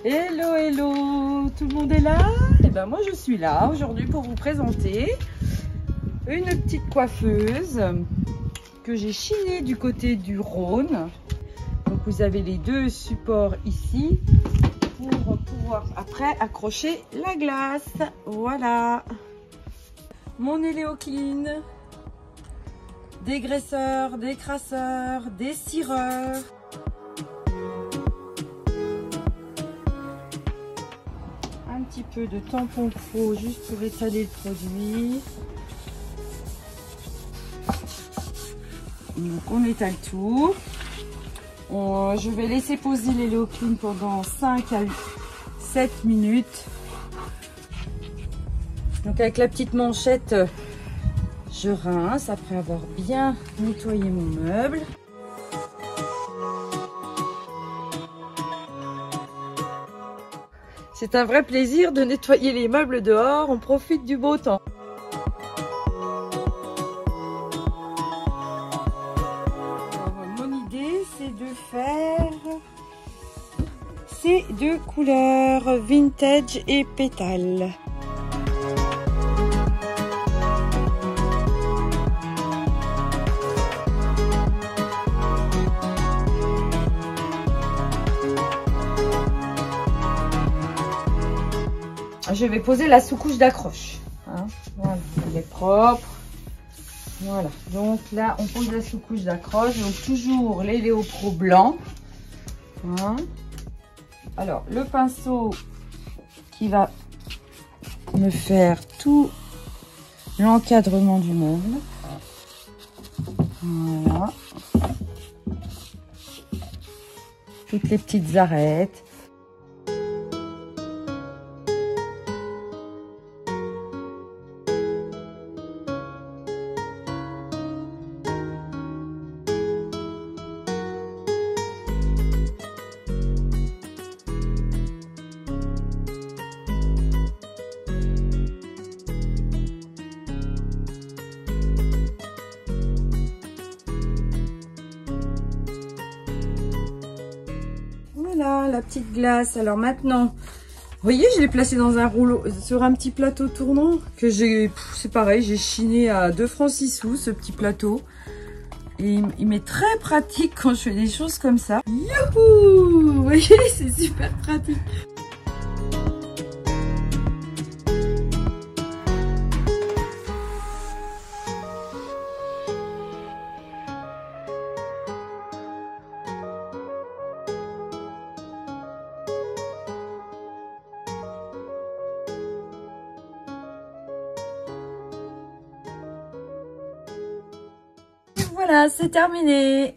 Hello, hello, tout le monde est là? Et ben moi je suis là aujourd'hui pour vous présenter une petite coiffeuse que j'ai chinée du côté du Rhône. Donc vous avez les deux supports ici pour pouvoir après accrocher la glace. Voilà. Mon Eleoclean, dégraisseur, décrasseur, dessireur. Un petit peu de tampon faux juste pour étaler le produit. Donc on étale tout. Je vais laisser poser l'Eleoclean pendant 5 à 7 minutes. Donc avec la petite manchette, je rince après avoir bien nettoyé mon meuble. C'est un vrai plaisir de nettoyer les meubles dehors, on profite du beau temps. Alors, mon idée, c'est de faire ces deux couleurs, vintage et pétale. Je vais poser la sous-couche d'accroche. Hein, voilà, elle est propre. Voilà, donc là, on pose la sous-couche d'accroche. Donc toujours l'Eleopro blanc. Hein. Alors, le pinceau qui va me faire tout l'encadrement du meuble. Voilà. Toutes les petites arêtes. Voilà la petite glace. Alors maintenant, vous voyez, je l'ai placé dans un rouleau, sur un petit plateau tournant que j'ai, c'est pareil, j'ai chiné à 2 francs 6 sous ce petit plateau. Et il m'est très pratique quand je fais des choses comme ça. Youhou! Vous voyez, c'est super pratique. Voilà, c'est terminé.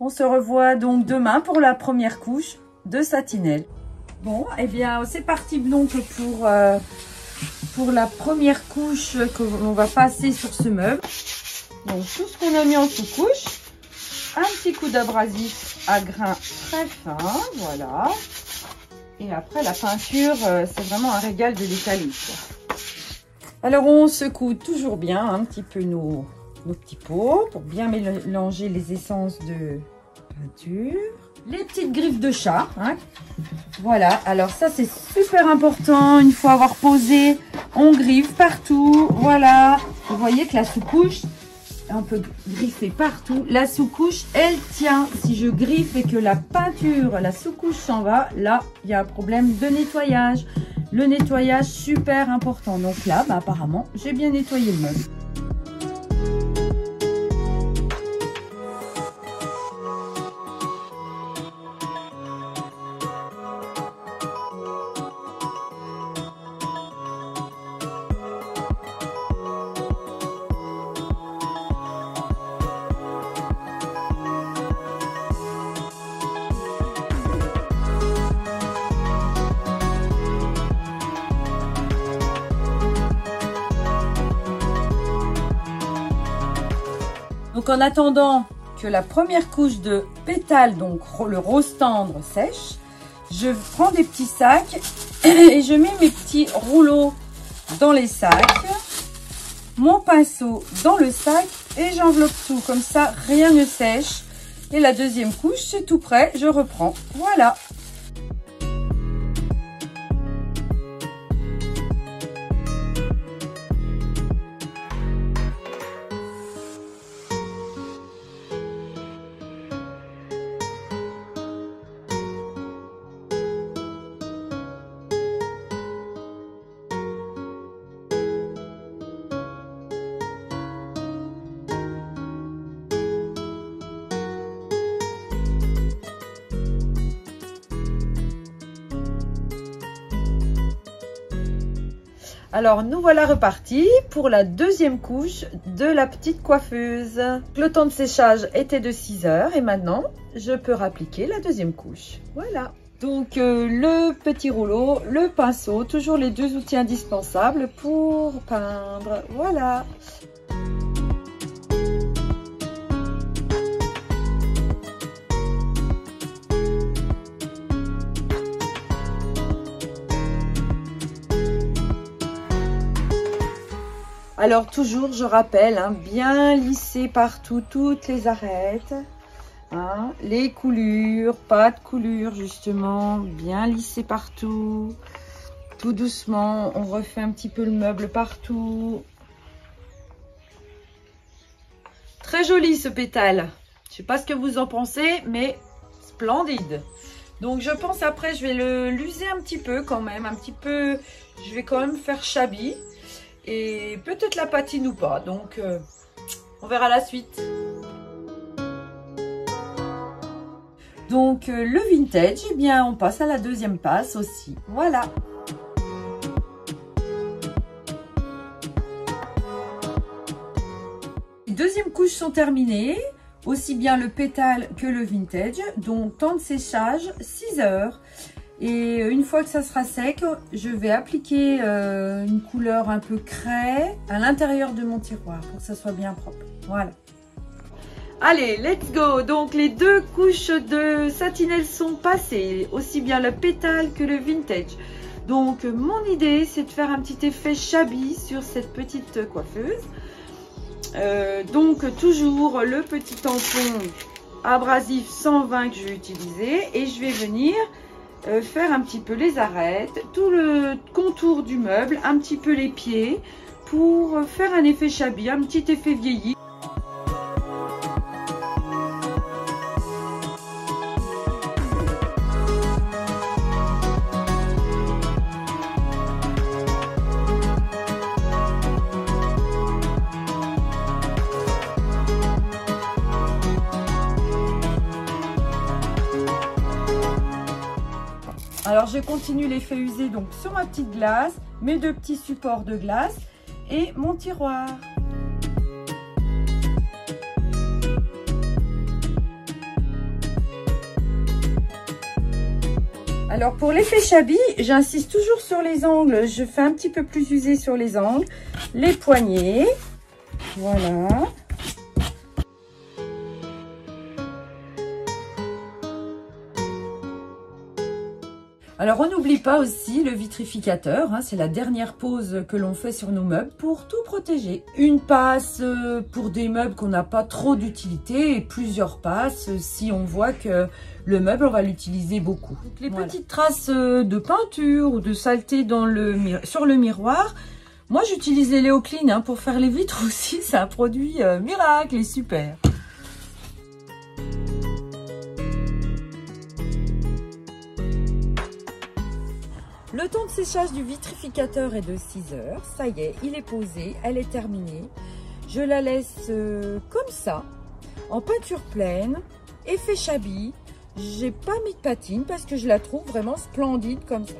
On se revoit donc demain pour la première couche de satinelle. Bon, et bien c'est parti donc pour la première couche qu'on va passer sur ce meuble. Donc tout ce qu'on a mis en sous-couche, un petit coup d'abrasif à grains très fin, voilà. Et après la peinture, c'est vraiment un régal de l'étaler. Alors on secoue toujours bien un petit peu nos petits pots pour bien mélanger les essences de peinture. Les petites griffes de chat. Hein. Voilà, alors ça c'est super important. Une fois avoir posé, on griffe partout. Voilà, vous voyez que la sous-couche, on peut griffer partout. La sous-couche, elle tient. Si je griffe et que la peinture, la sous-couche s'en va, là, il y a un problème de nettoyage. Le nettoyage, super important. Donc là, bah, apparemment, j'ai bien nettoyé le meuble. Donc en attendant que la première couche de pétales, donc le rose tendre, sèche, je prends des petits sacs et je mets mes petits rouleaux dans les sacs, mon pinceau dans le sac et j'enveloppe tout. Comme ça, rien ne sèche. Et la deuxième couche, c'est tout prêt, je reprends. Voilà. Alors, nous voilà repartis pour la deuxième couche de la petite coiffeuse. Le temps de séchage était de 6 heures et maintenant, je peux appliquer la deuxième couche. Voilà. Donc, le petit rouleau, le pinceau, toujours les deux outils indispensables pour peindre. Voilà. Alors toujours, je rappelle, hein, bien lisser partout toutes les arêtes, hein, les coulures, pas de coulures justement, bien lisser partout, tout doucement, on refait un petit peu le meuble partout. Très joli ce pétale, je sais pas ce que vous en pensez, mais splendide. Donc je pense après je vais l'user un petit peu quand même, je vais quand même faire shabby. Et peut-être la patine ou pas, donc on verra la suite. Donc le vintage, eh bien on passe à la deuxième passe aussi, voilà. Les deuxièmes couches sont terminées, aussi bien le pétale que le vintage, donc temps de séchage 6 heures. Et une fois que ça sera sec, je vais appliquer une couleur un peu craie à l'intérieur de mon tiroir pour que ça soit bien propre. Voilà. Allez, let's go! Donc les deux couches de satinelle sont passées, aussi bien le pétale que le vintage. Donc mon idée, c'est de faire un petit effet shabby sur cette petite coiffeuse. Donc toujours le petit tampon abrasif 120 que je vais utiliser et je vais venir faire un petit peu les arêtes, tout le contour du meuble, un petit peu les pieds pour faire un effet shabby, un petit effet vieilli. Alors je continue l'effet usé donc sur ma petite glace, mes deux petits supports de glace et mon tiroir. Alors pour l'effet shabby, j'insiste toujours sur les angles, je fais un petit peu plus usé sur les angles, les poignets, voilà. Alors on n'oublie pas aussi le vitrificateur, hein, c'est la dernière pose que l'on fait sur nos meubles pour tout protéger. Une passe pour des meubles qu'on n'a pas trop d'utilité et plusieurs passes si on voit que le meuble on va l'utiliser beaucoup. Donc, les petites traces de peinture ou de saleté sur le miroir, moi j'utilise les Léo Clean hein, pour faire les vitres aussi, c'est un produit miracle et super. Le temps de séchage du vitrificateur est de 6 heures. Ça y est, il est posé, elle est terminée. Je la laisse comme ça, en peinture pleine, effet shabby. J'ai pas mis de patine parce que je la trouve vraiment splendide comme ça.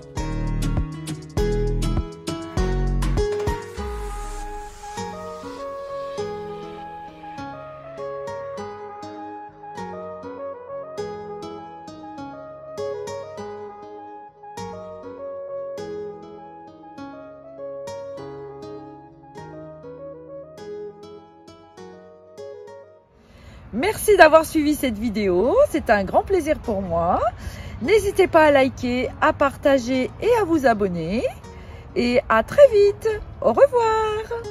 Merci d'avoir suivi cette vidéo, c'est un grand plaisir pour moi. N'hésitez pas à liker, à partager et à vous abonner. Et à très vite, au revoir.